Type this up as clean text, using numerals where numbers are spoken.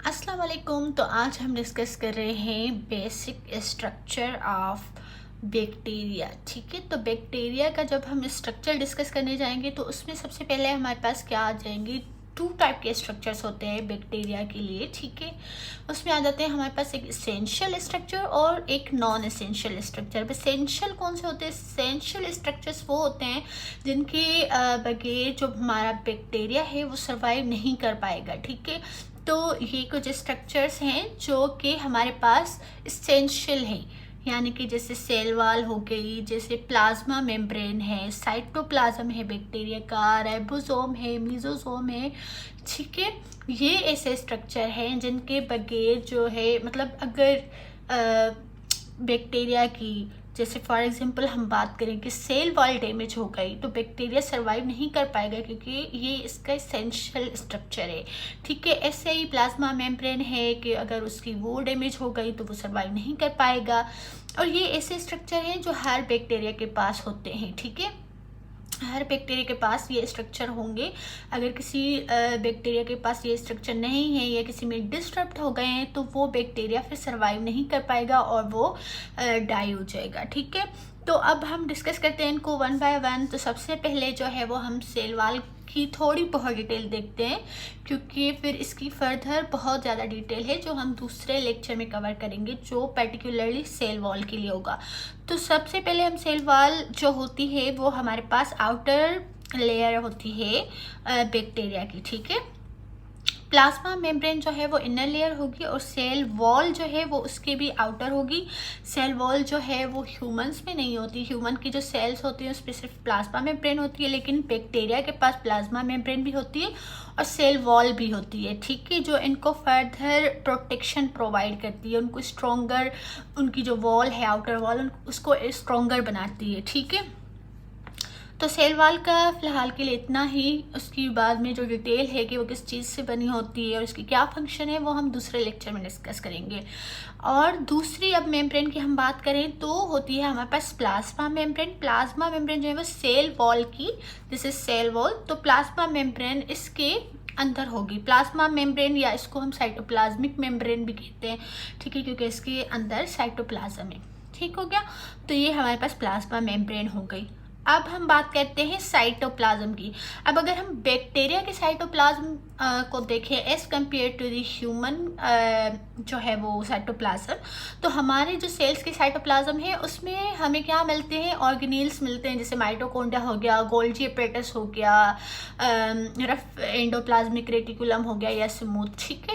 अस्सलाम वालेकुम। तो आज हम डिस्कस कर रहे हैं बेसिक स्ट्रक्चर ऑफ बैक्टीरिया। ठीक है, तो बैक्टीरिया का जब हम स्ट्रक्चर डिस्कस करने जाएंगे तो उसमें सबसे पहले हमारे पास क्या आ जाएंगे, टू टाइप के स्ट्रक्चर्स होते हैं बैक्टीरिया के लिए। ठीक है, उसमें आ जाते हैं हमारे पास एक एसेंशियल स्ट्रक्चर और एक नॉन एसेंशियल स्ट्रक्चर। एसेंशियल कौन से होते हैं? एसेंशियल स्ट्रक्चर्स वो होते हैं जिनके बगैर जो हमारा बैक्टीरिया है वो सर्वाइव नहीं कर पाएगा। ठीक है, तो ये कुछ स्ट्रक्चर्स हैं जो कि हमारे पास एसेंशियल है, यानी कि जैसे सेल वॉल हो गई, जैसे प्लाज्मा मेम्ब्रेन है, साइटोप्लाज्म है बैक्टीरिया का, राइबोसोम है, मीजोसोम है। ठीक है, ये ऐसे स्ट्रक्चर हैं जिनके बगैर जो है मतलब अगर बैक्टीरिया की, जैसे फॉर एग्जांपल हम बात करें कि सेल वॉल डैमेज हो गई तो बैक्टीरिया सर्वाइव नहीं कर पाएगा क्योंकि ये इसका एसेंशियल स्ट्रक्चर है। ठीक है, ऐसे ही प्लाज्मा मेम्ब्रेन है कि अगर उसकी वो डैमेज हो गई तो वो सर्वाइव नहीं कर पाएगा। और ये ऐसे स्ट्रक्चर हैं जो हर बैक्टीरिया के पास होते हैं। ठीक है, हर बैक्टीरिया के पास ये स्ट्रक्चर होंगे। अगर किसी बैक्टीरिया के पास ये स्ट्रक्चर नहीं है या किसी में डिस्टर्ब हो गए हैं तो वो बैक्टीरिया फिर सर्वाइव नहीं कर पाएगा और वो डाई हो जाएगा। ठीक है, तो अब हम डिस्कस करते हैं इनको वन बाय वन। तो सबसे पहले जो है वो हम सेल वॉल की थोड़ी बहुत डिटेल देखते हैं क्योंकि फिर इसकी फर्दर बहुत ज़्यादा डिटेल है जो हम दूसरे लेक्चर में कवर करेंगे जो पर्टिकुलरली सेल वॉल के लिए होगा। तो सबसे पहले हम सेल वॉल जो होती है वो हमारे पास आउटर लेयर होती है बैक्टीरिया की। ठीक है, प्लाज्मा मेम्ब्रेन जो है वो इनर लेयर होगी और सेल वॉल जो है वो उसके भी आउटर होगी। सेल वॉल जो है वो ह्यूमंस में नहीं होती, ह्यूमन की जो सेल्स होती हैं उस पर सिर्फ प्लाज्मा मेम्ब्रेन होती है, लेकिन बैक्टीरिया के पास प्लाज्मा मेम्ब्रेन भी होती है और सेल वॉल भी होती है। ठीक है, जो इनको फर्दर प्रोटेक्शन प्रोवाइड करती है, उनको स्ट्रॉन्गर, उनकी जो वॉल है आउटर वॉल उसको स्ट्रॉन्गर बनाती है। ठीक है, तो सेल वॉल का फ़िलहाल के लिए इतना ही। उसकी बाद में जो डिटेल है कि वो किस चीज़ से बनी होती है और उसकी क्या फंक्शन है वो हम दूसरे लेक्चर में डिस्कस करेंगे। और दूसरी अब मेम्ब्रेन की हम बात करें तो होती है हमारे पास प्लाज्मा मेम्ब्रेन। प्लाज्मा मेम्ब्रेन जो है वो सेल वॉल की, दिस इज सेल वॉल, तो प्लाज्मा मेम्ब्रेन इसके अंदर होगी। प्लाज्मा मेम्ब्रेन या इसको हम साइटोप्लाज्मिक मेम्ब्रेन भी कहते हैं। ठीक है, क्योंकि इसके अंदर साइटोप्लाज्म है। ठीक हो गया, तो ये हमारे पास प्लाज्मा मेम्ब्रेन हो गई। अब हम बात करते हैं साइटोप्लाज्म की। अब अगर हम बैक्टीरिया के साइटोप्लाज्म को देखें as compare to the human जो है वो साइटोप्लाज्म, तो हमारे जो सेल्स के साइटोप्लाज्म है उसमें हमें क्या मिलते हैं? ऑर्गेनेल्स मिलते हैं, जैसे माइटोकॉन्ड्रिया हो गया, गोल्जी एपरेटस हो गया, रफ एंडोप्लाज्मिक रेटिकुलम हो गया या स्मूथ। ठीक है,